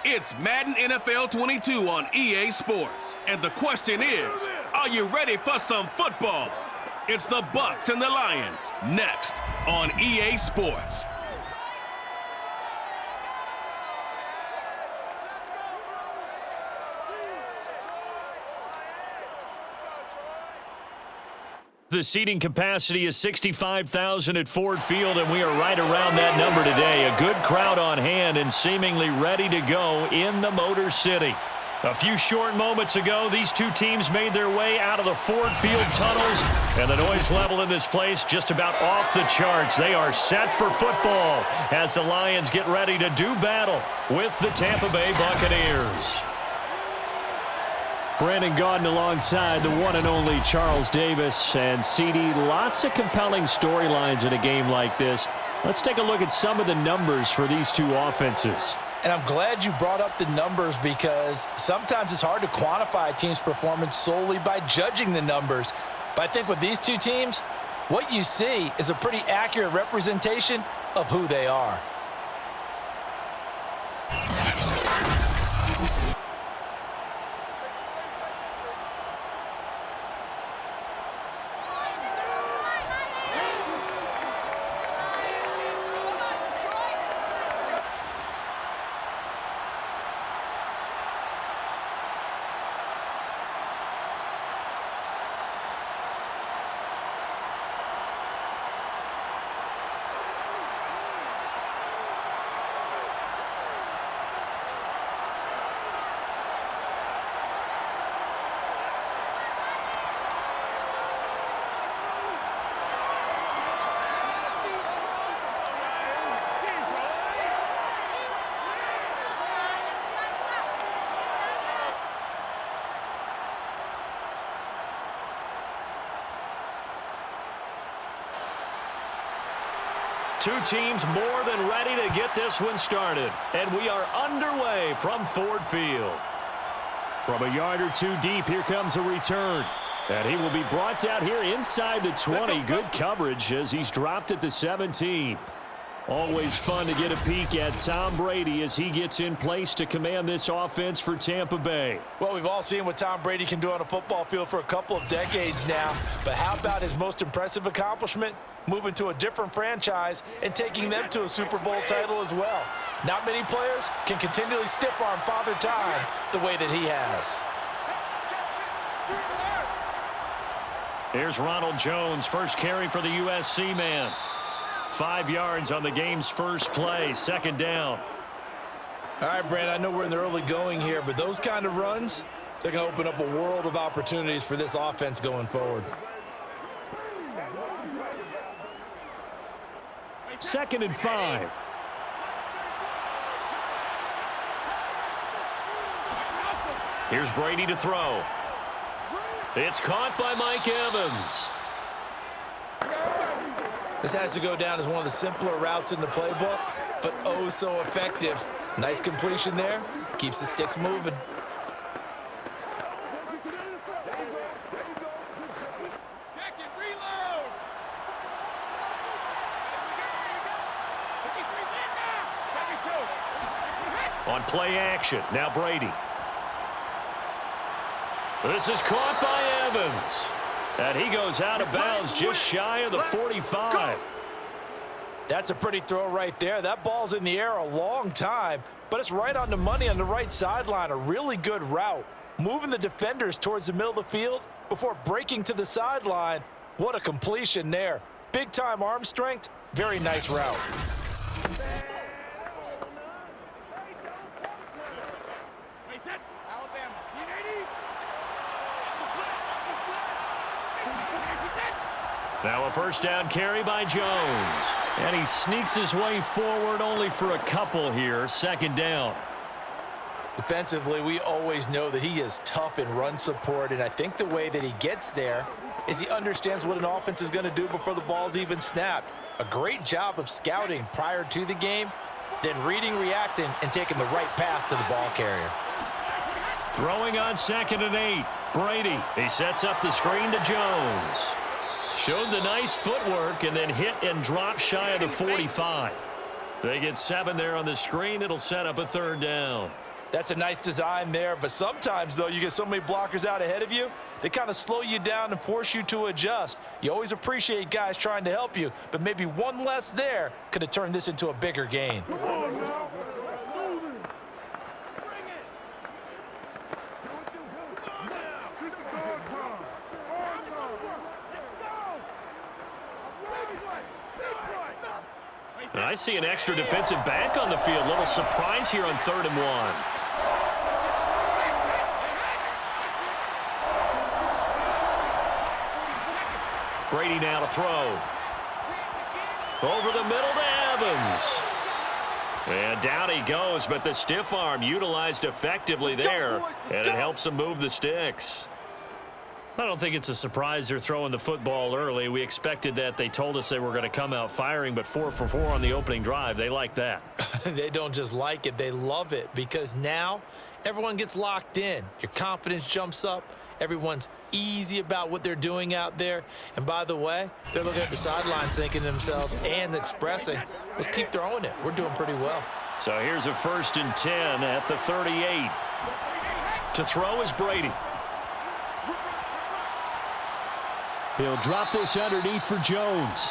It's Madden NFL 22 on EA Sports. And the question is, are you ready for some football? It's the Bucs and the Lions, next on EA Sports. The seating capacity is 65,000 at Ford Field, and we are right around that number today. A good crowd on hand and seemingly ready to go in the Motor City. A few short moments ago, these two teams made their way out of the Ford Field tunnels, and the noise level in this place just about off the charts. They are set for football as the Lions get ready to do battle with the Tampa Bay Buccaneers. Brandon Gaudin alongside the one and only Charles Davis. And CD, lots of compelling storylines in a game like this. Let's take a look at some of the numbers for these two offenses. And I'm glad you brought up the numbers because sometimes it's hard to quantify a team's performance solely by judging the numbers. But I think with these two teams, what you see is a pretty accurate representation of who they are. Two teams more than ready to get this one started. And we are underway from Ford Field. From a yard or two deep, here comes a return. And he will be brought down here inside the 20. Good coverage as he's dropped at the 17. Always fun to get a peek at Tom Brady as he gets in place to command this offense for Tampa Bay. Well, we've all seen what Tom Brady can do on a football field for a couple of decades now. But how about his most impressive accomplishment? Moving to a different franchise and taking them to a Super Bowl title as well. Not many players can continually stiff-arm Father Time the way that he has. Here's Ronald Jones, first carry for the USC man. 5 yards on the game's first play, second down. All right, Brand, I know we're in the early going here, but those kind of runs, they're going to open up a world of opportunities for this offense going forward. Second and 5. Here's Brady to throw. It's caught by Mike Evans. This has to go down as one of the simpler routes in the playbook, but oh so effective. Nice completion there. Keeps the sticks moving. On play action, now Brady. This is caught by Evans. And he goes out of bounds just shy of the 45. That's a pretty throw right there. That ball's in the air a long time, but it's right on the money on the right sideline. A really good route. Moving the defenders towards the middle of the field before breaking to the sideline. What a completion there. Big-time arm strength. Very nice route. Now a first down carry by Jones. And he sneaks his way forward only for a couple here. Second down. Defensively, we always know that he is tough in run support, and I think the way that he gets there is he understands what an offense is going to do before the ball's even snapped. A great job of scouting prior to the game, then reading, reacting, and taking the right path to the ball carrier. Throwing on 2nd and 8. Brady. He sets up the screen to Jones. Showed the nice footwork and then hit and drop shy of the 45. They get 7 there on the screen. It'll set up a third down. That's a nice design there, but sometimes, though, you get so many blockers out ahead of you, they kind of slow you down and force you to adjust. You always appreciate guys trying to help you, but maybe one less there could have turned this into a bigger gain. I see an extra defensive back on the field. Little surprise here on 3rd and 1. Brady now to throw. Over the middle to Evans. And down he goes, but the stiff arm utilized effectively there, and it helps him move the sticks. I don't think it's a surprise they're throwing the football early. We expected that. They told us they were going to come out firing, but 4 for 4 on the opening drive. They like that. They don't just like it, they love it, because now everyone gets locked in. Your confidence jumps up. Everyone's easy about what they're doing out there. And by the way, they're looking at the sidelines thinking to themselves and expressing, let's keep throwing it. We're doing pretty well. So here's a 1st and 10 at the 38. To throw is Brady. He'll drop this underneath for Jones.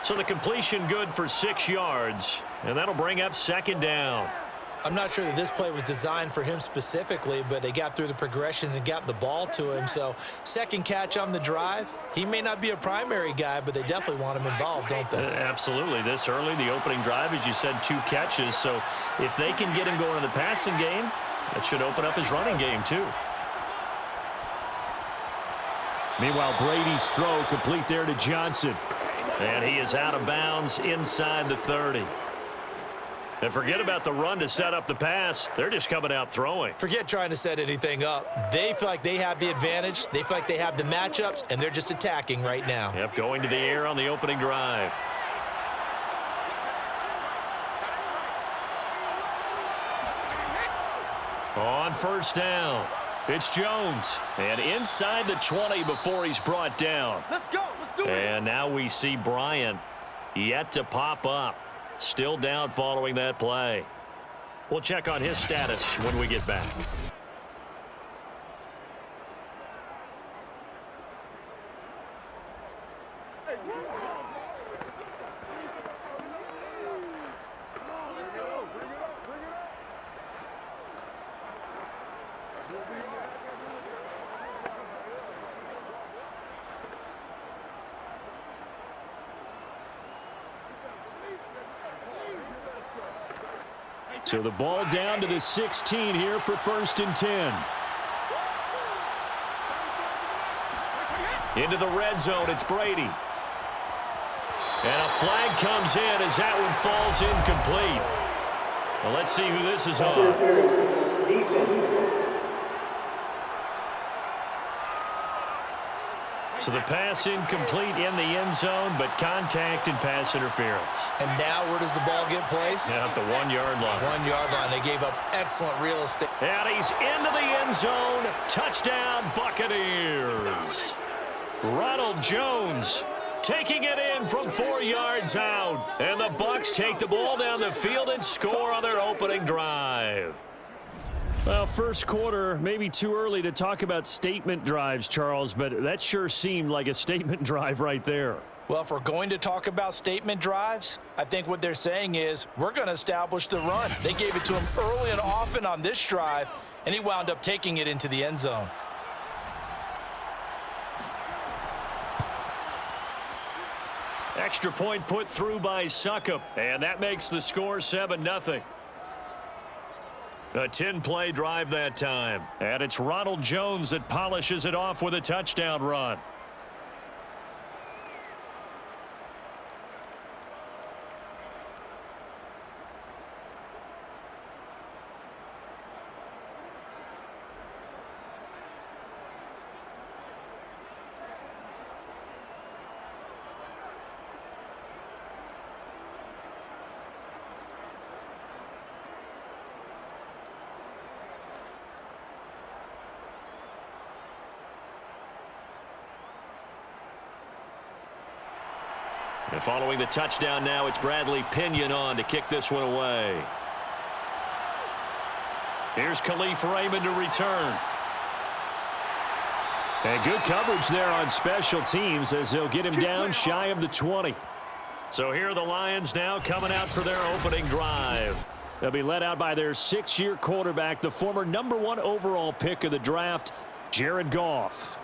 So the completion good for 6 yards, and that'll bring up 2nd down. I'm not sure that this play was designed for him specifically, but they got through the progressions and got the ball to him. So 2nd catch on the drive. He may not be a primary guy, but they definitely want him involved, don't they? Absolutely. This early, the opening drive, as you said, 2 catches. So if they can get him going in the passing game, that should open up his running game too. Meanwhile, Brady's throw complete there to Johnson. And he is out of bounds inside the 30. And forget about the run to set up the pass. They're just coming out throwing. Forget trying to set anything up. They feel like they have the advantage. They feel like they have the matchups, and they're just attacking right now. Yep, going to the air on the opening drive. On 1st down, it's Jones. And inside the 20 before he's brought down. Let's go. Let's do it. And now we see Bryant yet to pop up. Still down following that play. We'll check on his status when we get back. So the ball down to the 16 here for 1st and 10. Into the red zone, it's Brady. And a flag comes in as that one falls incomplete. Well, let's see who this is on. So the pass incomplete in the end zone, but contact and pass interference. And now where does the ball get placed? Yeah, at the 1-yard line. 1-yard line. They gave up excellent real estate. And he's into the end zone. Touchdown, Buccaneers. Ronald Jones taking it in from 4 yards out. And the Bucs take the ball down the field and score on their opening drive. Well, first quarter, maybe too early to talk about statement drives, Charles, but that sure seemed like a statement drive right there. Well, if we're going to talk about statement drives, I think what they're saying is we're going to establish the run. They gave it to him early and often on this drive, and he wound up taking it into the end zone. Extra point put through by Succop, and that makes the score 7-0. A 10-play drive that time. And it's Ronald Jones that polishes it off with a touchdown run. And following the touchdown now, it's Bradley Pinion on to kick this one away. Here's Khalif Raymond to return. And good coverage there on special teams as they'll get him down shy of the 20. So here are the Lions now coming out for their opening drive. They'll be led out by their 6-year quarterback, the former #1 overall pick of the draft, Jared Goff.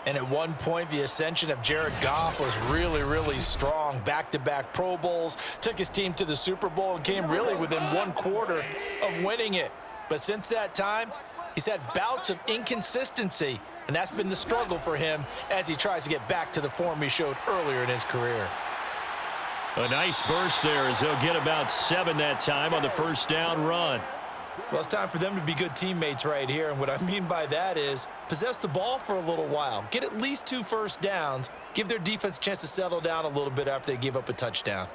And at one point, the ascension of Jared Goff was really, really strong. Back-to-back Pro Bowls, took his team to the Super Bowl, and came really within 1/4 of winning it. But since that time, he's had bouts of inconsistency, and that's been the struggle for him as he tries to get back to the form he showed earlier in his career. A nice burst there as they'll get about 7 that time on the first down run. Well, it's time for them to be good teammates right here, and what I mean by that is possess the ball for a little while, get at least 2 first downs, give their defense a chance to settle down a little bit after they give up a touchdown.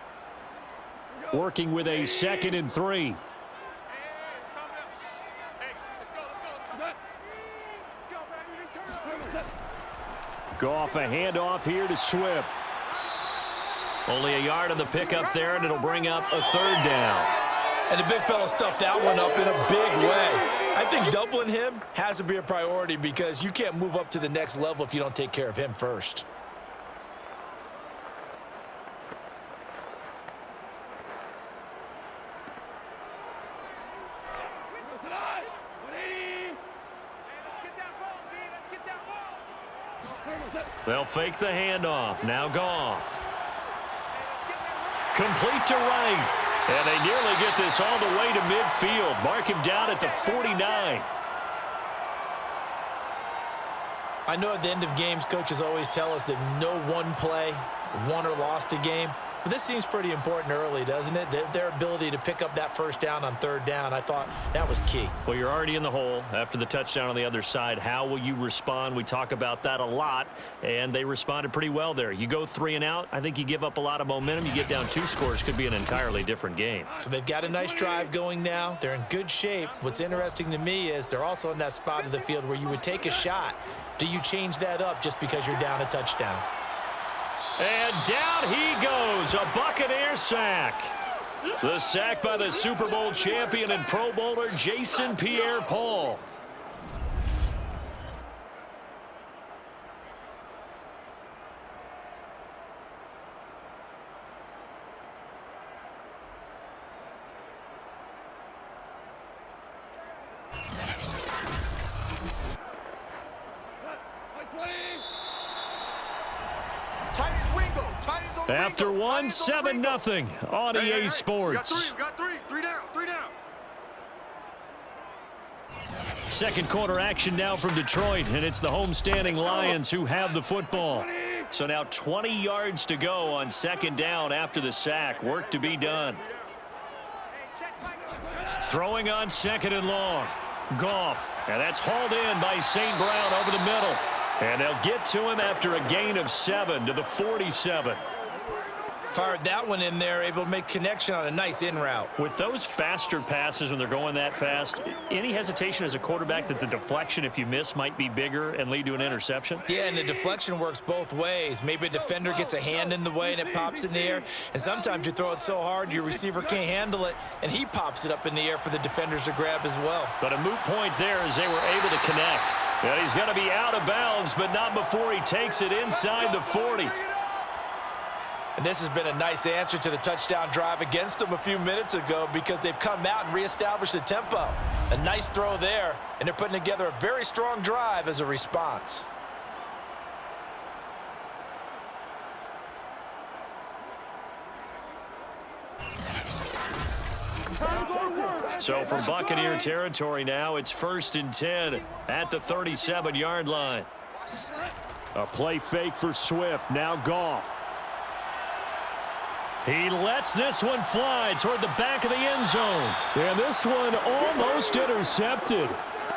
Working with a 2nd and 3. Goff a handoff here to Swift. Only a yard on the pickup there, and it'll bring up a 3rd down. And the big fella stuffed that one up in a big way. I think doubling him has to be a priority because you can't move up to the next level if you don't take care of him first. They'll fake the handoff. Now Goff. Complete to right. And they nearly get this all the way to midfield. Mark him down at the 49. I know at the end of games, coaches always tell us that no one play won or lost a game. But this seems pretty important early, doesn't it? Their ability to pick up that first down on 3rd down, I thought that was key. Well, you're already in the hole after the touchdown on the other side. How will you respond? We talk about that a lot, and they responded pretty well there. You go 3 and out, I think you give up a lot of momentum. You get down 2 scores, could be an entirely different game. So they've got a nice drive going now. They're in good shape. What's interesting to me is they're also in that spot of the field where you would take a shot. Do you change that up just because you're down a touchdown? And down he goes, a Buccaneer sack. The sack by the Super Bowl champion and Pro Bowler Jason Pierre-Paul. After one, 7-0 on EA Sports. Got three down. Second quarter action now from Detroit, and it's the homestanding Lions who have the football. So now 20 yards to go on 2nd down after the sack. Work to be done. Throwing on 2nd and long. Goff, and that's hauled in by St. Brown over the middle. And they'll get to him after a gain of 7 to the 47. Fired that one in there, able to make connection on a nice in route. With those faster passes when they're going that fast, any hesitation as a quarterback that the deflection, if you miss, might be bigger and lead to an interception? Yeah, and the deflection works both ways. Maybe a defender gets a hand in the way and it pops in the air. And sometimes you throw it so hard your receiver can't handle it, and he pops it up in the air for the defenders to grab as well. But a moot point there as they were able to connect. And he's going to be out of bounds, but not before he takes it inside the 40. And this has been a nice answer to the touchdown drive against them a few minutes ago because they've come out and reestablished the tempo. A nice throw there, and they're putting together a very strong drive as a response. So from Buccaneer territory now, it's 1st and 10 at the 37-yard line. A play fake for Swift. Now Goff. He lets this one fly toward the back of the end zone. And this one almost intercepted.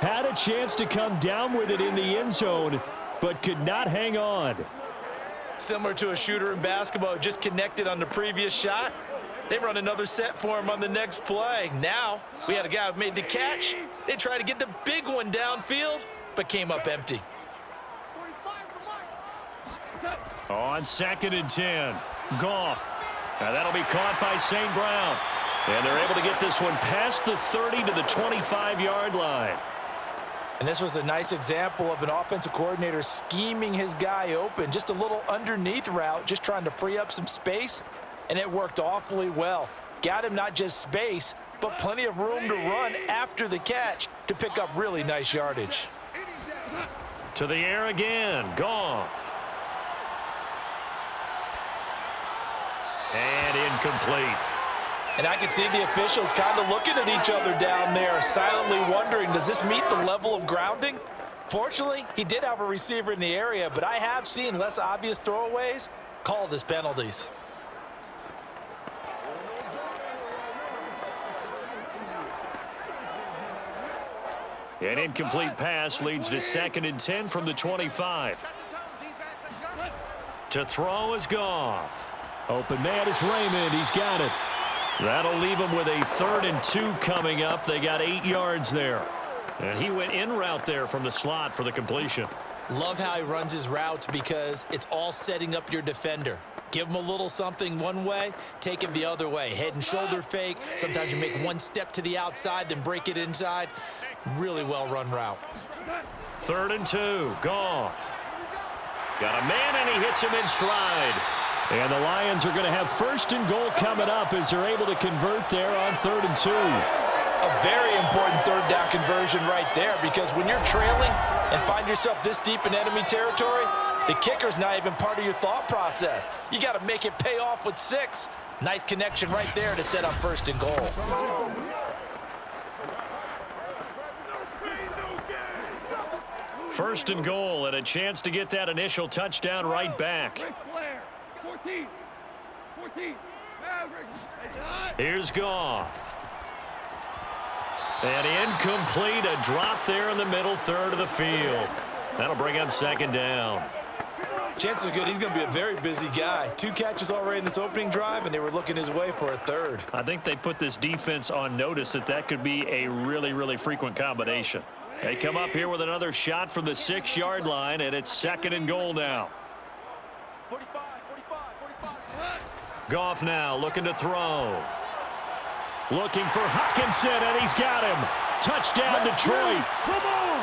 Had a chance to come down with it in the end zone, but could not hang on. Similar to a shooter in basketball who just connected on the previous shot. They run another set for him on the next play. Now, we had a guy who made the catch. They tried to get the big one downfield, but came up empty. On 2nd and 10, Goff. Now that'll be caught by St. Brown. And they're able to get this one past the 30 to the 25-yard line. And this was a nice example of an offensive coordinator scheming his guy open. Just a little underneath route, just trying to free up some space, and it worked awfully well. Got him not just space, but plenty of room to run after the catch to pick up really nice yardage. To the air again, Goff. And incomplete. And I can see the officials kind of looking at each other down there, silently wondering, does this meet the level of grounding? Fortunately, he did have a receiver in the area, but I have seen less obvious throwaways called as penalties. An incomplete pass leads to 2nd and 10 from the 25. To throw is Goff. Open man is Raymond. He's got it. That'll leave him with a 3rd and 2 coming up. They got 8 yards there. And he went in route there from the slot for the completion. Love how he runs his routes because it's all setting up your defender. Give him a little something one way, take him the other way. Head and shoulder fake. Sometimes you make one step to the outside, then break it inside. Really well-run route. 3rd and 2, Goff. Got a man, and he hits him in stride. And the Lions are going to have 1st and goal coming up as they're able to convert there on 3rd and 2. A very important 3rd down conversion right there, because when you're trailing and find yourself this deep in enemy territory, the kicker's not even part of your thought process. You got to make it pay off with 6. Nice connection right there to set up 1st and goal. First and goal, and a chance to get that initial touchdown right back. 14. Here's Goff. And incomplete, a drop there in the middle 3rd of the field. That'll bring up 2nd down. Chances are good he's going to be a very busy guy. 2 catches already in this opening drive, and they were looking his way for a 3rd. I think they put this defense on notice that could be a really, really frequent combination. They come up here with another shot from the 6-yard line, and it's 2nd and goal now. 45. Goff now looking to throw. Looking for Hockenson, and he's got him. Touchdown, Detroit. Come on!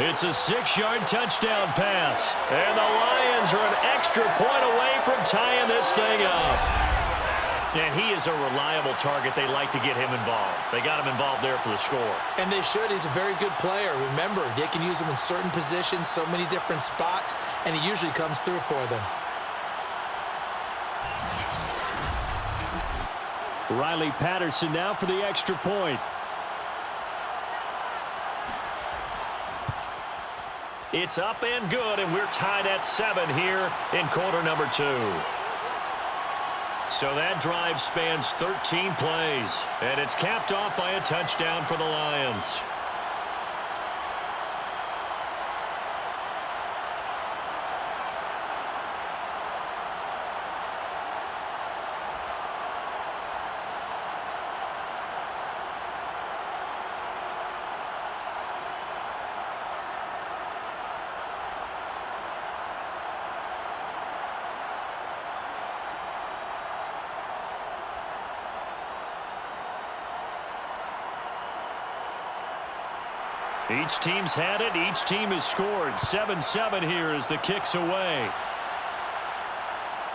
It's a 6-yard touchdown pass. And the Lions are an extra point away from tying this thing up. And he is a reliable target. They like to get him involved. They got him involved there for the score. And they should. He's a very good player. Remember, they can use him in certain positions, so many different spots, and he usually comes through for them. Riley Patterson now for the extra point. It's up and good, and we're tied at 7 here in quarter number 2. So that drive spans 13 plays, and it's capped off by a touchdown for the Lions. Each team's had it. Each team has scored. 7-7 here as the kick's away.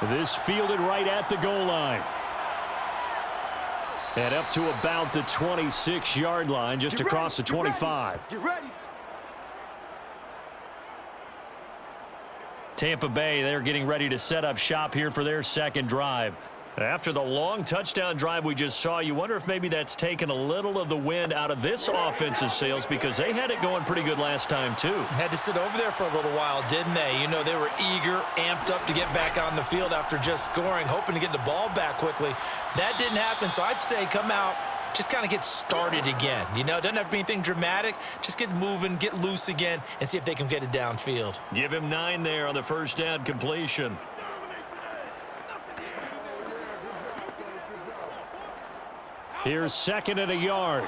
This fielded right at the goal line. And up to about the 26-yard line, just across the 25. Get ready. Tampa Bay, they're getting ready to set up shop here for their 2nd drive. After the long touchdown drive we just saw, you wonder if maybe that's taken a little of the wind out of this offensive sails, because they had it going pretty good last time too. Had to sit over there for a little while, didn't they? You know, they were eager, amped up to get back on the field after just scoring, hoping to get the ball back quickly. That didn't happen, so I'd say come out, just kind of get started again. You know, it doesn't have to be anything dramatic. Just get moving, get loose again, and see if they can get it downfield. Give him 9 there on the 1st down completion. Here's 2nd and a yard.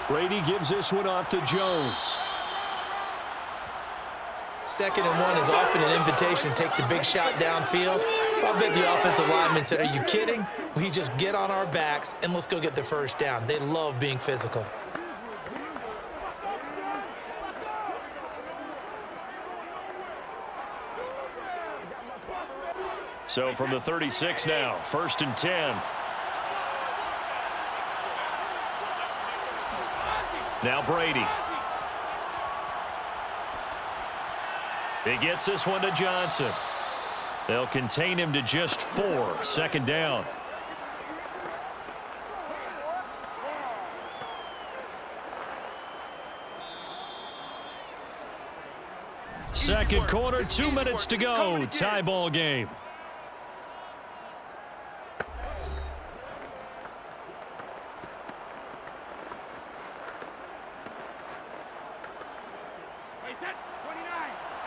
Brady gives this one off to Jones. 2nd and 1 is often an invitation to take the big shot downfield. I bet the offensive lineman said, are you kidding? We just get on our backs and let's go get the first down. They love being physical. So from the 36 now, 1st and 10. Now Brady. He gets this one to Johnson. They'll contain him to just 4. 2nd down. Second quarter, 2 minutes to go. Tie ball game.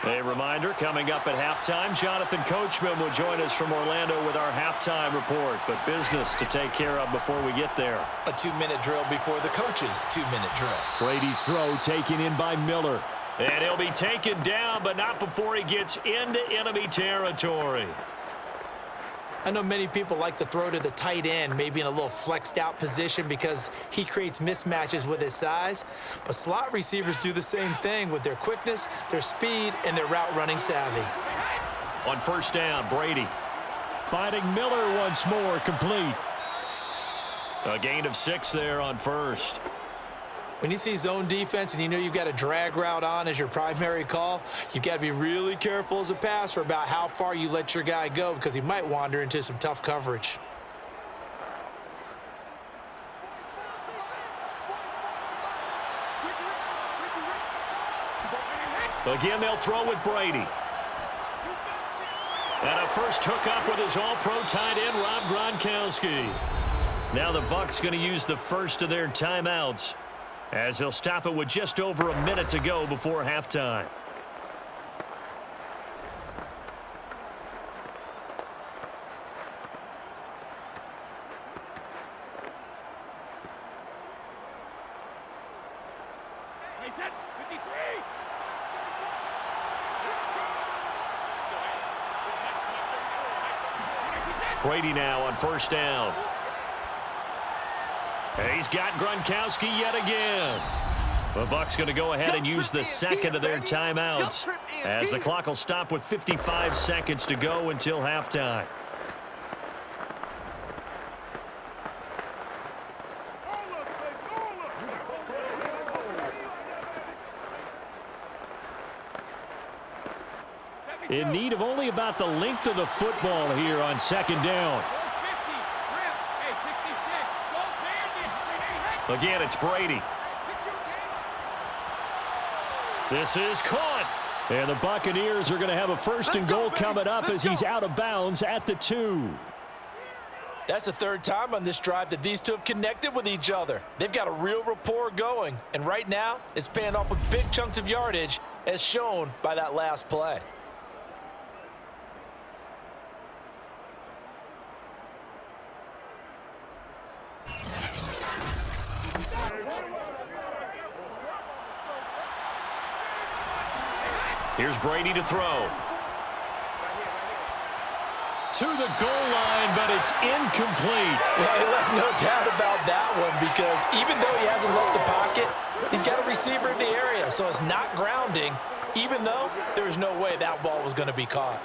A reminder, coming up at halftime, Jonathan Coachman will join us from Orlando with our halftime report, but business to take care of before we get there. A 2-minute drill before the coach's 2-minute drill. Brady's throw taken in by Miller. And he'll be taken down, but not before he gets into enemy territory. I know many people like to throw to the tight end, maybe in a little flexed out position because he creates mismatches with his size. But slot receivers do the same thing with their quickness, their speed, and their route running savvy. On 1st down, Brady. Finding Miller once more, complete. A gain of 6 there on 1st. When you see zone defense and you know you've got a drag route on as your primary call, you've got to be really careful as a passer about how far you let your guy go because he might wander into some tough coverage. Again, they'll throw with Brady. And a first hookup with his all-pro tight end, Rob Gronkowski. Now the Bucs going to use the first of their timeouts, as they'll stop it with just over a minute to go before halftime. Brady now on 1st down. And he's got Gronkowski yet again. The Bucs going to go ahead and use the 2nd of their timeouts, as the clock will stop with 55 seconds to go until halftime. In need of only about the length of the football here on 2nd down. Again, it's Brady. This is caught. And the Buccaneers are going to have a 1st and goal coming up as he's out of bounds at the 2. That's the 3rd time on this drive that these two have connected with each other. They've got a real rapport going, and right now it's paying off with big chunks of yardage, as shown by that last play. Here's Brady to throw. To the goal line, but it's incomplete. Well, he left no doubt about that one, because even though he hasn't left the pocket, he's got a receiver in the area, so it's not grounding, even though there's no way that ball was going to be caught.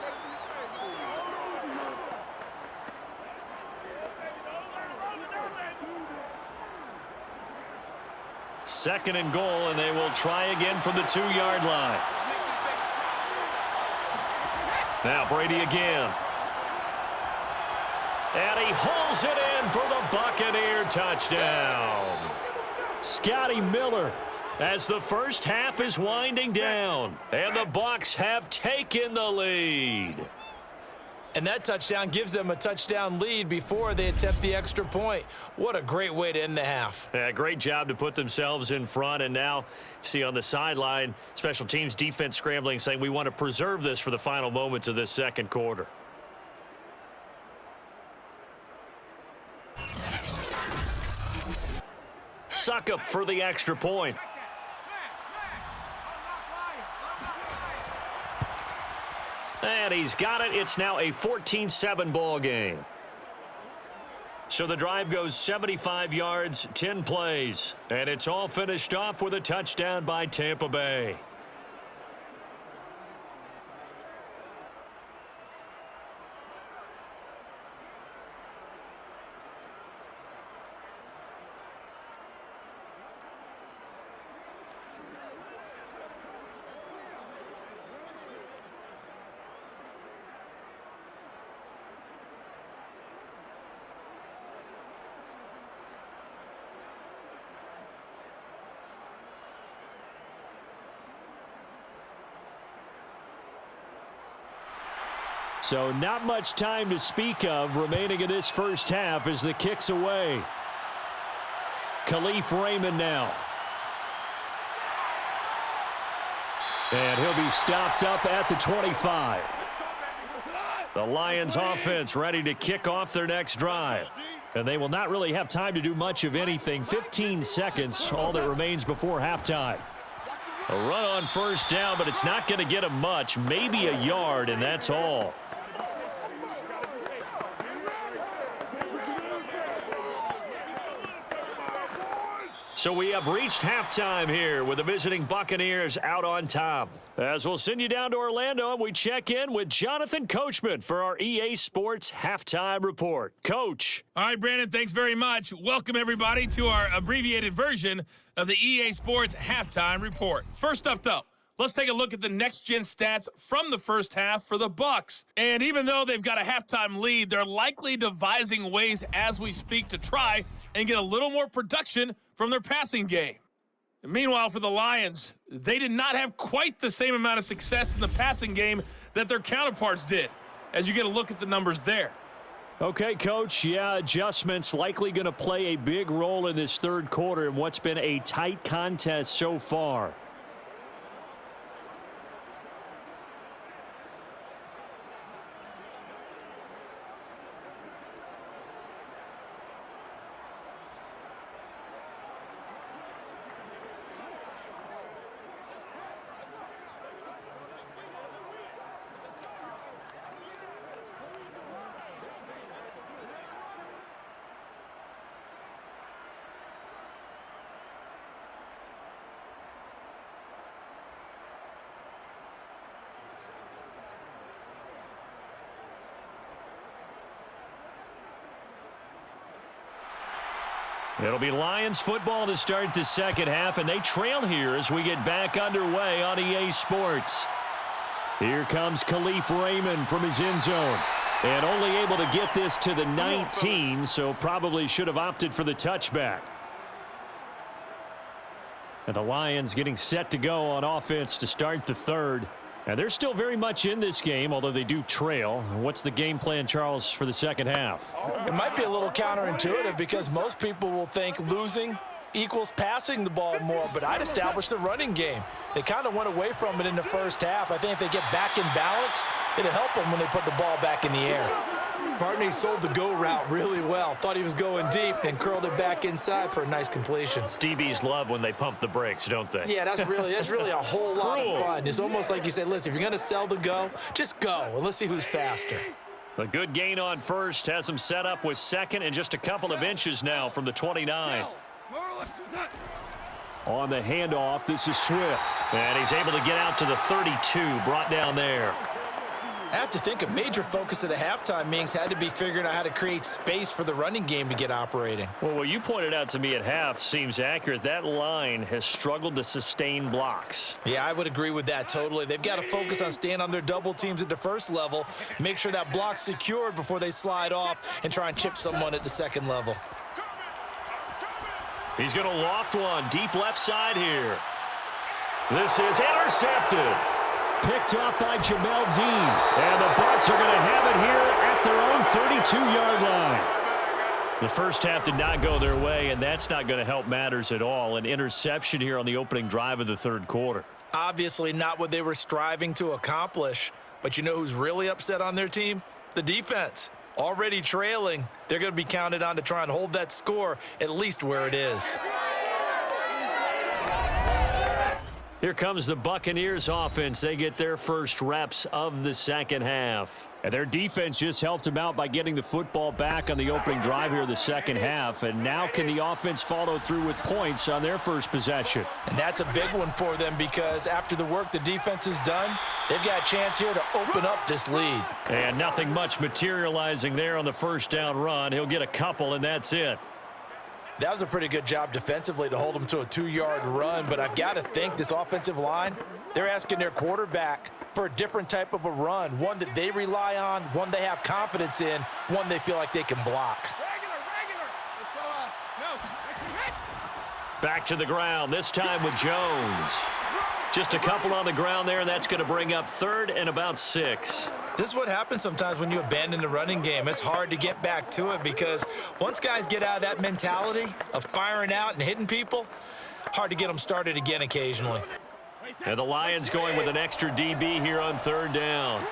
Second and goal, and they will try again from the 2-yard line. Now Brady again. And he hauls it in for the Buccaneer touchdown. Scotty Miller, as the first half is winding down, and the Bucs have taken the lead. And that touchdown gives them a touchdown lead before they attempt the extra point. What a great way to end the half. Yeah, great job to put themselves in front, and now see on the sideline, special teams defense scrambling, saying we want to preserve this for the final moments of this 2nd quarter. Suck up for the extra point. And he's got it. It's now a 14-7 ball game. So the drive goes 75 yards, 10 plays. And it's all finished off with a touchdown by Tampa Bay. So not much time to speak of remaining in this first half as the kick's away. Khalif Raymond now. And he'll be stopped up at the 25. The Lions offense ready to kick off their next drive. And they will not really have time to do much of anything. 15 seconds, all that remains before halftime. A run on first down, but it's not going to get him much. Maybe a yard, and that's all. So we have reached halftime here with the visiting Buccaneers out on top. As we'll send you down to Orlando, and we check in with Jonathan Coachman for our EA Sports Halftime Report. Coach. All right, Brandon, thanks very much. Welcome, everybody, to our abbreviated version of the EA Sports Halftime Report. First up, though, let's take a look at the next-gen stats from the first half for the Bucs. And even though they've got a halftime lead, they're likely devising ways as we speak to try and get a little more production from their passing game. And meanwhile, for the Lions, they did not have quite the same amount of success in the passing game that their counterparts did, as you get a look at the numbers there. Okay, Coach. Yeah, adjustments likely going to play a big role in this third quarter in what's been a tight contest so far. It'll be Lions football to start the second half, and they trail here as we get back underway on EA Sports. Here comes Khalif Raymond from his end zone. And only able to get this to the 19, so probably should have opted for the touchback. And the Lions getting set to go on offense to start the third. And they're still very much in this game, although they do trail. What's the game plan, Charles, for the second half? It might be a little counterintuitive because most people will think losing equals passing the ball more, but I'd establish the running game. They kind of went away from it in the first half. I think if they get back in balance, it'll help them when they put the ball back in the air. Partney sold the go route really well. Thought he was going deep and curled it back inside for a nice completion. DBs love when they pump the brakes, don't they? Yeah, that's really a whole lot of fun. It's almost like you say, listen, if you're going to sell the go, just go, and let's see who's faster. A good gain on first has him set up with second and just a couple of inches now from the 29. On the handoff, this is Swift. And he's able to get out to the 32, brought down there. I have to think a major focus of the halftime meetings had to be figuring out how to create space for the running game to get operating. Well, what you pointed out to me at half seems accurate. That line has struggled to sustain blocks. Yeah, I would agree with that totally. They've got to focus on staying on their double teams at the first level, make sure that block's secured before they slide off and try and chip someone at the second level. He's going to loft one deep left side here. This is intercepted. Picked off by Jamel Dean. And the Bucs are going to have it here at their own 32-yard line. The first half did not go their way, and that's not going to help matters at all. An interception here on the opening drive of the third quarter. Obviously not what they were striving to accomplish. But you know who's really upset on their team? The defense. Already trailing. They're going to be counted on to try and hold that score at least where it is. Here comes the Buccaneers offense. They get their first reps of the second half. And their defense just helped them out by getting the football back on the opening drive here in the second half. And now can the offense follow through with points on their first possession? And that's a big one for them because after the work the defense has done, they've got a chance here to open up this lead. And nothing much materializing there on the first down run. He'll get a couple, and that's it. That was a pretty good job defensively to hold them to a 2-yard run, but I've got to think this offensive line, they're asking their quarterback for a different type of a run, one that they rely on, one they have confidence in, one they feel like they can block. Back to the ground, this time with Jones. Just a couple on the ground there, and that's going to bring up third and about 6. This is what happens sometimes when you abandon the running game. It's hard to get back to it because once guys get out of that mentality of firing out and hitting people, hard to get them started again occasionally. And the Lions going with an extra DB here on third down.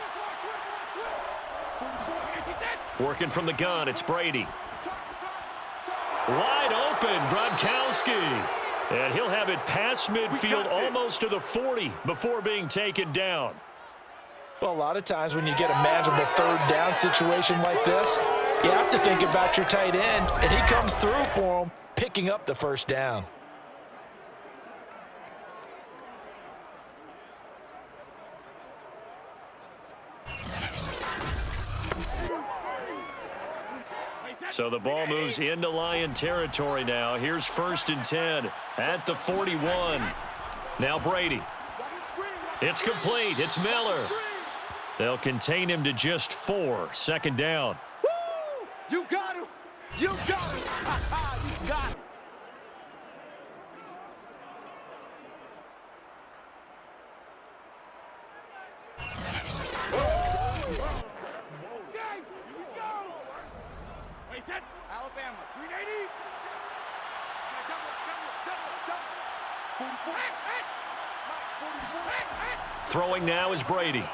Working from the gun, it's Brady. Wide open, Gronkowski. And he'll have it past midfield almost to the 40 before being taken down. Well, a lot of times when you get a manageable third down situation like this, you have to think about your tight end, and he comes through for him, picking up the first down. So the ball moves into Lion territory now. Here's 1st and 10 at the 41. Now Brady. It's complete. It's Miller. They'll contain him to just 4. 2nd down. Woo! You got him! You got him! You got him! Okay, here we go! Wait, set! Alabama, 380! Double. 44. Throwing now is Brady.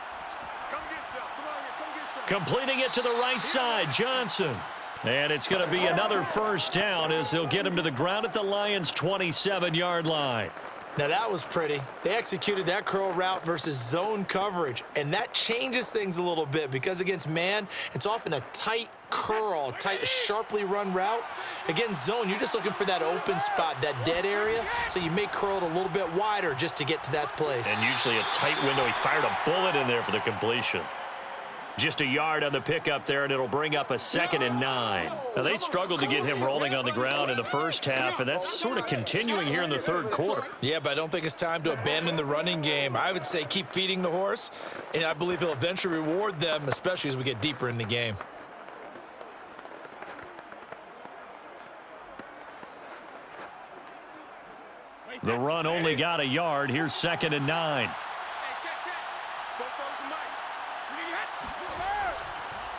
Completing it to the right side, Johnson. And it's going to be another first down as they'll get him to the ground at the Lions' 27-yard line. Now that was pretty. They executed that curl route versus zone coverage, and that changes things a little bit because against man, it's often a tight curl, tight, sharply run route. Against zone, you're just looking for that open spot, that dead area, so you may curl it a little bit wider just to get to that place. And usually a tight window. He fired a bullet in there for the completion. Just a yard on the pickup there, and it'll bring up a 2nd and 9. Now, they struggled to get him rolling on the ground in the first half, and that's sort of continuing here in the third quarter. Yeah, but I don't think it's time to abandon the running game. I would say keep feeding the horse, and I believe he'll eventually reward them, especially as we get deeper in the game. The run only got a yard. Here's 2nd and 9.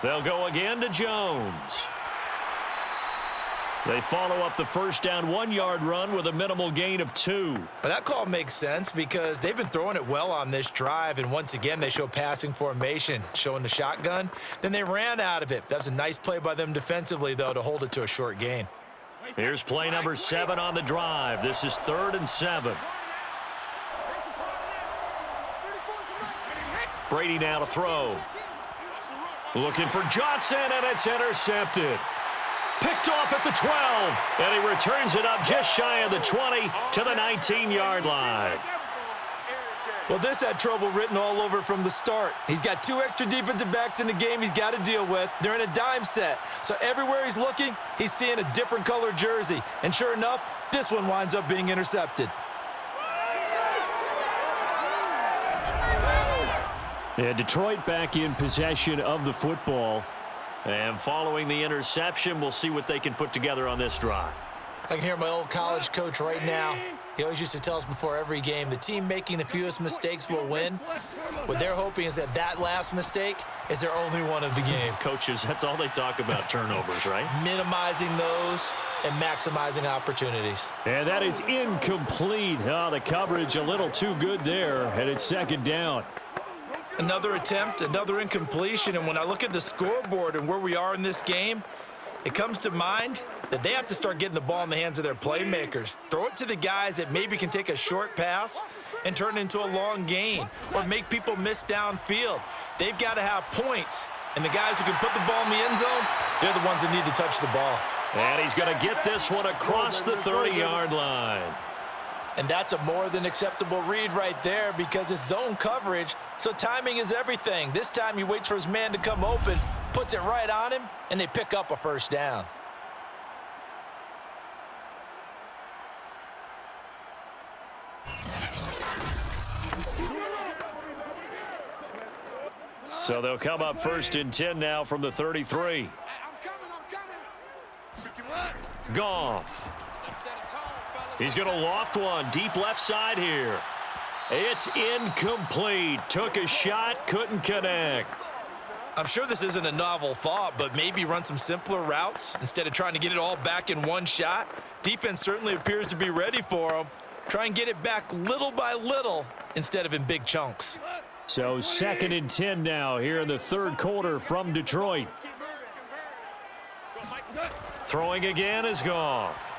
They'll go again to Jones. They follow up the first down 1-yard run with a minimal gain of 2. But that call makes sense because they've been throwing it well on this drive, and once again they show passing formation, showing the shotgun. Then they ran out of it. That was a nice play by them defensively, though, to hold it to a short gain. Here's play number 7 on the drive. This is 3rd and 7. Brady now to throw. Looking for Johnson, and it's intercepted. Picked off at the 12, and he returns it up just shy of the 20 to the 19-yard line. Well, this had trouble written all over from the start. He's got 2 extra defensive backs in the game he's got to deal with. They're in a dime set. So everywhere he's looking, he's seeing a different color jersey. And sure enough, this one winds up being intercepted. Yeah, Detroit back in possession of the football. And following the interception, we'll see what they can put together on this drive. I can hear my old college coach right now. He always used to tell us before every game, the team making the fewest mistakes will win. What they're hoping is that that last mistake is their only one of the game. Coaches, that's all they talk about, turnovers, right? Minimizing those and maximizing opportunities. And that is incomplete. Oh, the coverage a little too good there, and it's 2nd down. Another attempt, another incompletion, and when I look at the scoreboard and where we are in this game, it comes to mind that they have to start getting the ball in the hands of their playmakers. Throw it to the guys that maybe can take a short pass and turn it into a long gain or make people miss downfield. They've got to have points, and the guys who can put the ball in the end zone, they're the ones that need to touch the ball. And he's going to get this one across the 30-yard line. And that's a more than acceptable read right there because it's zone coverage, so timing is everything. This time he waits for his man to come open, puts it right on him, and they pick up a first down. So they'll come up 1st and 10 now from the 33. Goff. He's going to loft one deep left side here. It's incomplete. Took a shot, couldn't connect. I'm sure this isn't a novel thought, but maybe run some simpler routes instead of trying to get it all back in one shot. Defense certainly appears to be ready for him. Try and get it back little by little instead of in big chunks. So 2nd and 10 now here in the 3rd quarter from Detroit. Throwing again is Goff.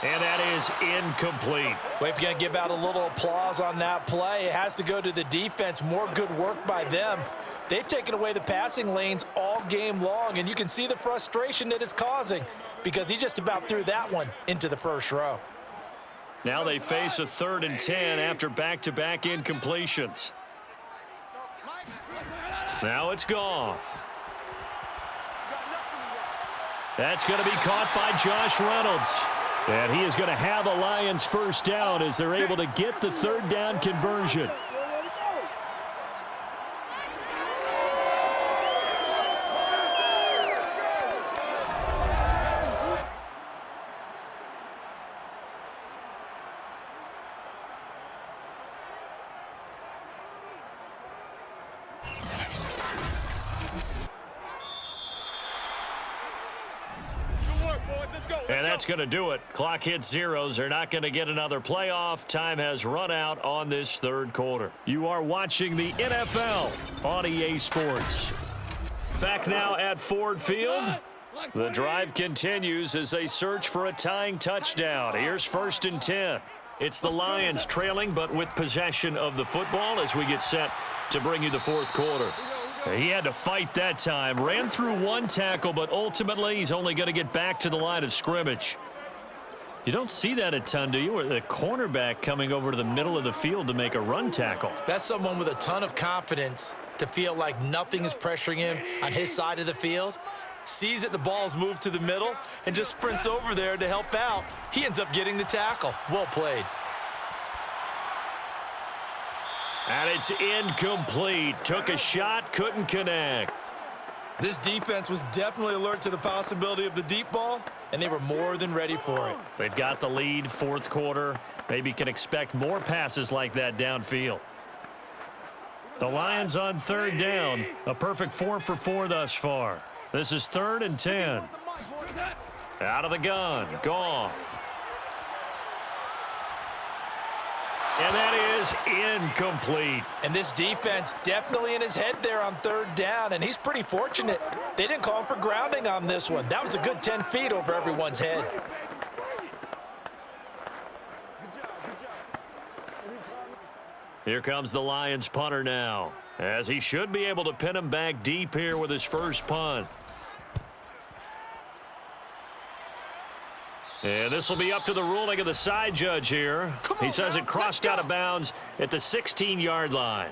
And that is incomplete. Well, if you're going to give out a little applause on that play, it has to go to the defense. More good work by them. They've taken away the passing lanes all game long, and you can see the frustration that it's causing because he just about threw that one into the first row. Now they face a 3rd and 10 after back-to-back incompletions. Now it's Goff. That's going to be caught by Josh Reynolds. And he is going to have a Lions first down as they're able to get the 3rd down conversion. And that's going to do it. Clock hits zeros. They're not going to get another playoff. Time has run out on this 3rd quarter. You are watching the NFL on EA Sports. Back now at Ford Field. The drive continues as they search for a tying touchdown. Here's 1st and 10. It's the Lions trailing, but with possession of the football as we get set to bring you the 4th quarter. He had to fight that time. Ran through one tackle, but ultimately he's only going to get back to the line of scrimmage. You don't see that a ton, do you? Or the cornerback coming over to the middle of the field to make a run tackle. That's someone with a ton of confidence to feel like nothing is pressuring him on his side of the field. Sees that the ball's moved to the middle and just sprints over there to help out. He ends up getting the tackle. Well played. And it's incomplete. Took a shot, couldn't connect. This defense was definitely alert to the possibility of the deep ball, and they were more than ready for it. They've got the lead, 4th quarter. Maybe can expect more passes like that downfield. The Lions on 3rd down. A perfect 4 for 4 thus far. This is 3rd and 10. Out of the gun, Goff. And that is incomplete. And this defense definitely in his head there on 3rd down, and he's pretty fortunate. They didn't call him for grounding on this one. That was a good 10 feet over everyone's head. Here comes the Lions punter now, as he should be able to pin him back deep here with his first punt. And this will be up to the ruling of the side judge here. He says it crossed out of bounds at the 16-yard line.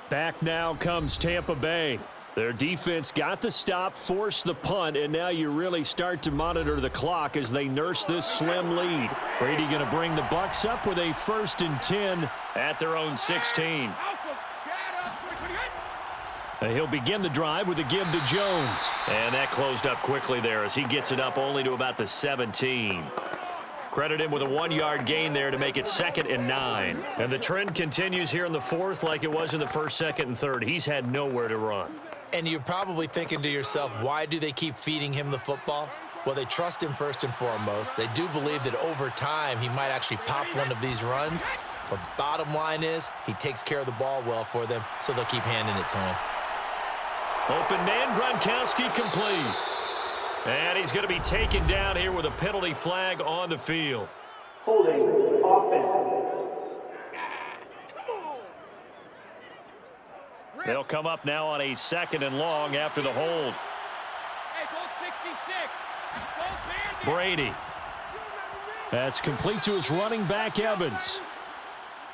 Back now comes Tampa Bay. Their defense got the stop, forced the punt, and now you really start to monitor the clock as they nurse this slim lead. Brady going to bring the Bucs up with a 1st and 10 at their own 16. He'll begin the drive with a give to Jones. And that closed up quickly there as he gets it up only to about the 17. Credit him with a 1-yard gain there to make it 2nd and 9. And the trend continues here in the 4th like it was in the 1st, 2nd, and 3rd. He's had nowhere to run. And you're probably thinking to yourself, why do they keep feeding him the football? Well, they trust him first and foremost. They do believe that over time he might actually pop one of these runs. But bottom line is he takes care of the ball well for them, so they'll keep handing it to him. Open man, Gronkowski complete. And he's going to be taken down here with a penalty flag on the field. Holding offense. They'll come up now on a 2nd and long after the hold. Brady. That's complete to his running back, Evans.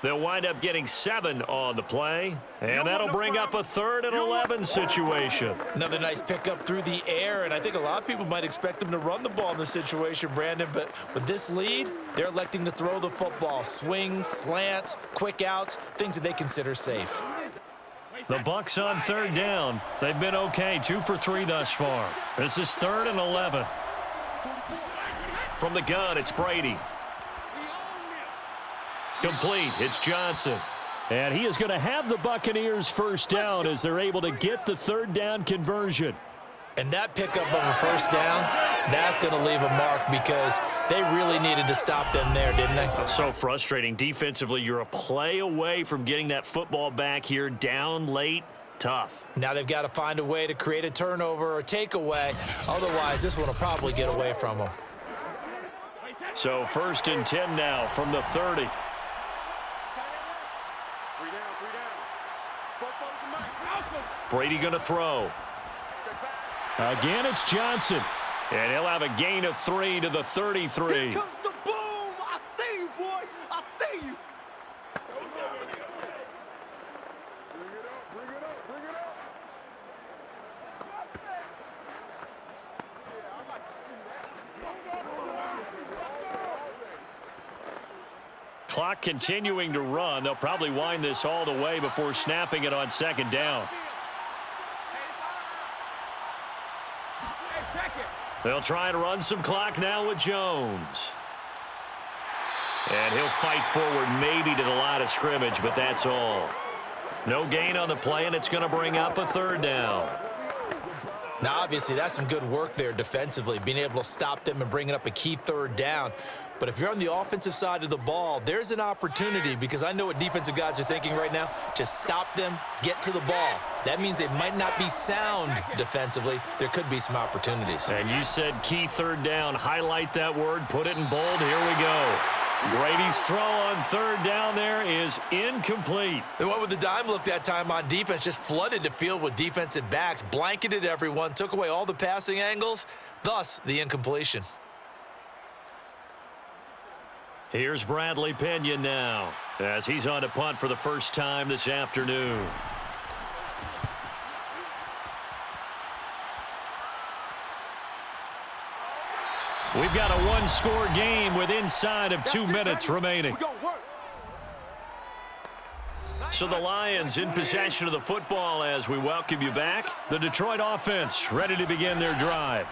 They'll wind up getting 7 on the play, and that'll bring up a 3rd and 11 situation. Another nice pickup through the air, and I think a lot of people might expect them to run the ball in this situation, Brandon, but with this lead, they're electing to throw the football. Swings, slants, quick outs, things that they consider safe. The Bucs on 3rd down. They've been okay, 2 for 3 thus far. This is 3rd and 11. From the gun, it's Brady. Complete. It's Johnson. And he is going to have the Buccaneers first down as they're able to get the 3rd down conversion. And that pickup of a first down, that's going to leave a mark because they really needed to stop them there, didn't they? So frustrating. Defensively, you're a play away from getting that football back here down late. Tough. Now they've got to find a way to create a turnover or takeaway. Otherwise, this one will probably get away from them. So 1st and 10 now from the 30. Brady going to throw. Again, it's Johnson. And he'll have a gain of 3 to the 33. Here comes the boom. I see you, boy. I see you. Bring it up. Bring it up. Clock continuing to run. They'll probably wind this all the way before snapping it on 2nd down. They'll try and run some clock now with Jones. And he'll fight forward maybe to the line of scrimmage, but that's all. No gain on the play, and it's going to bring up a 3rd down. Now, obviously, that's some good work there defensively, being able to stop them and bringing up a key 3rd down. But if you're on the offensive side of the ball, there's an opportunity because I know what defensive guys are thinking right now. Just stop them, get to the ball. That means they might not be sound defensively. There could be some opportunities. And you said key 3rd down. Highlight that word. Put it in bold. Here we go. Brady's throw on 3rd down there is incomplete. They went with the dime look that time on defense, just flooded the field with defensive backs, blanketed everyone, took away all the passing angles, thus the incompletion. Here's Bradley Pinion now as he's on to punt for the first time this afternoon. We've got a 1-score game with inside of 2 minutes remaining. So the Lions in possession of the football as we welcome you back. The Detroit offense ready to begin their drive.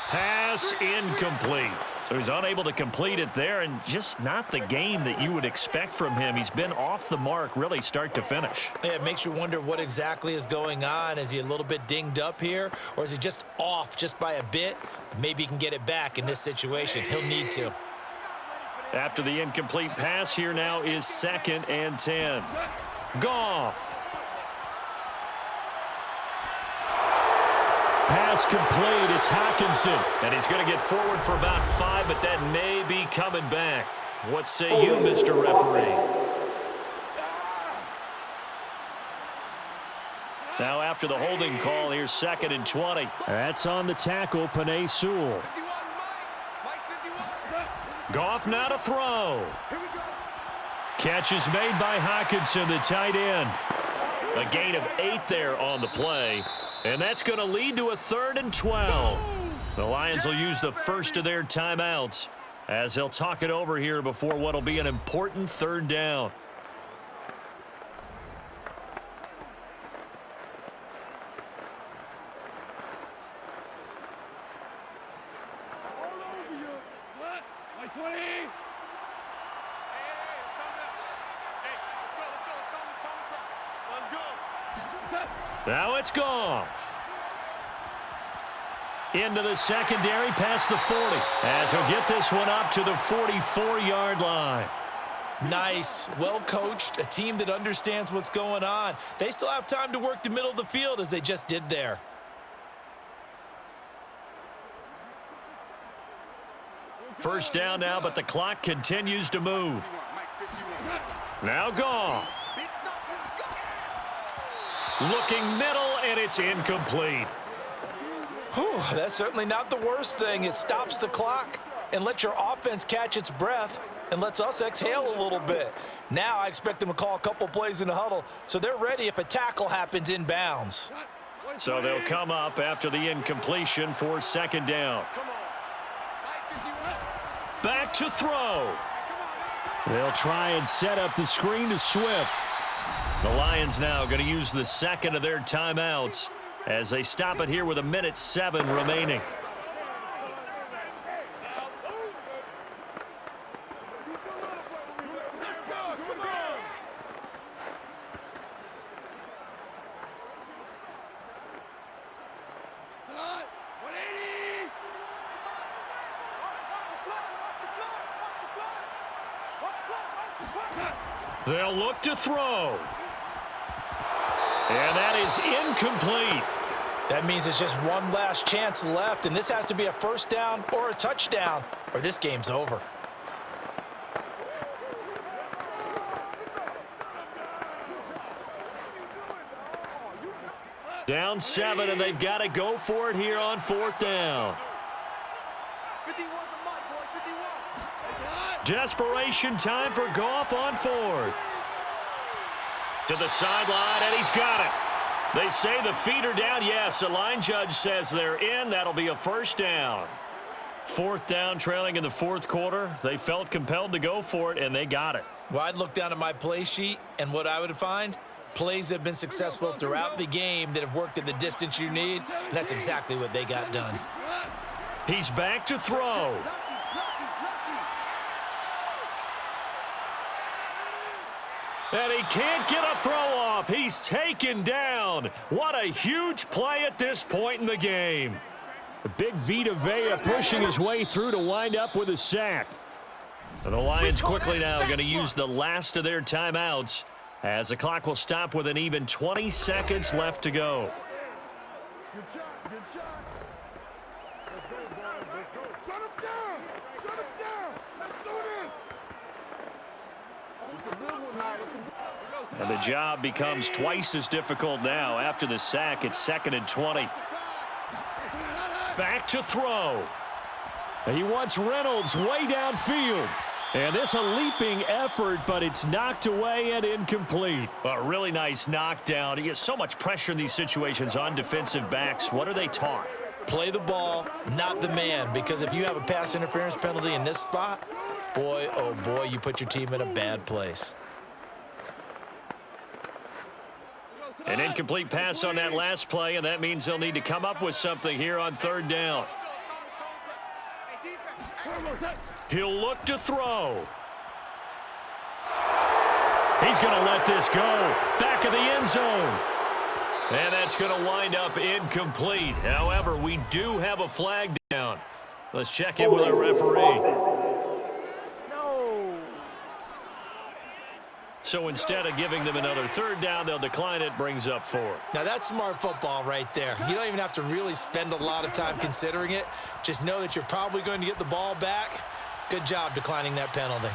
Pass incomplete. So he's unable to complete it there, and just not the game that you would expect from him. He's been off the mark really start to finish. Yeah, it makes you wonder what exactly is going on. Is he a little bit dinged up here, or is he just off just by a bit? Maybe he can get it back in this situation. He'll need to. After the incomplete pass, here now is 2nd and 10. Goff. Pass complete. It's Hockenson. And he's going to get forward for about 5, but that may be coming back. What say you, Mr. Referee? Now after the holding call, here's 2nd and 20. That's on the tackle, Penei Sewell. Goff now to throw. Catch is made by Hockenson, the tight end. A gain of 8 there on the play. And that's going to lead to a 3rd and 12. The Lions will use the first of their timeouts as they'll talk it over here before what will be an important 3rd down. Now it's Goff. Into the secondary past the 40 as he'll get this one up to the 44-yard line. Nice, well coached, a team that understands what's going on. They still have time to work the middle of the field as they just did there. First down now, but the clock continues to move. Now Goff. Looking middle, and it's incomplete. Whew, that's certainly not the worst thing. It stops the clock and lets your offense catch its breath and lets us exhale a little bit. Now I expect them to call a couple plays in the huddle so they're ready if a tackle happens inbounds. So they'll come up after the incompletion for second down. Back to throw. They'll try and set up the screen to Swift. The Lions now going to use the second of their timeouts as they stop it here with 1:07 remaining. They'll look to throw. And that is incomplete. That means it's just one last chance left, and this has to be a first down or a touchdown, or this game's over. Down 7, and they've got to go for it here on fourth down. 51 to Mike, boys, 51. Desperation time for Goff on fourth. To the sideline, and he's got it. They say the feet are down. Yes, the line judge says they're in. That'll be a first down. Fourth down, trailing in the fourth quarter. They felt compelled to go for it, and they got it. Well, I'd look down at my play sheet, and what I would find, plays that have been successful throughout the game that have worked at the distance you need, and that's exactly what they got done. He's back to throw. And he can't get a throw off. He's taken down. What a huge play at this point in the game. The big Vita Vea pushing his way through to wind up with a sack. The Lions quickly now going to use the last of their timeouts as the clock will stop with an even 20 seconds left to go. Good shot, good shot. Let's go, boys, let's go. Shut him down. Shut him down. Let's do this. It's a good one now. And the job becomes twice as difficult now. After the sack, it's 2nd and 20. Back to throw. He wants Reynolds way downfield. And this a leaping effort, but it's knocked away and incomplete. A really nice knockdown. You get so much pressure in these situations on defensive backs. What are they taught? Play the ball, not the man, because if you have a pass interference penalty in this spot, boy, oh boy, you put your team in a bad place. An incomplete pass on that last play, and that means they'll need to come up with something here on third down. He'll look to throw. He's going to let this go. Back of the end zone. And that's going to wind up incomplete. However, we do have a flag down. Let's check in with our referee. So instead of giving them another third down, they'll decline it, brings up 4. Now, that's smart football right there. You don't even have to really spend a lot of time considering it. Just know that you're probably going to get the ball back. Good job declining that penalty.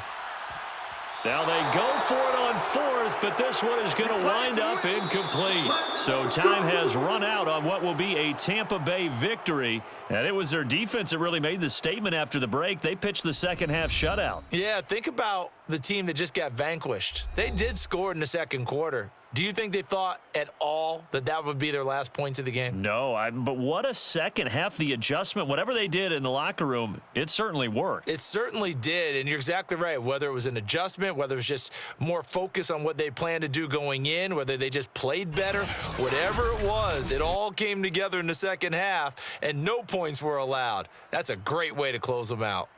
Now they go for it on fourth, but this one is going to wind up incomplete. So time has run out on what will be a Tampa Bay victory. And it was their defense that really made the statement after the break. They pitched the second half shutout. Yeah, think about the team that just got vanquished. They did score in the second quarter. Do you think they thought at all that that would be their last points of the game? No, but what a second half. The adjustment, whatever they did in the locker room, it certainly worked. It certainly did, and you're exactly right. Whether it was an adjustment, whether it was just more focus on what they planned to do going in, whether they just played better, whatever it was, it all came together in the second half, and no points were allowed. That's a great way to close them out.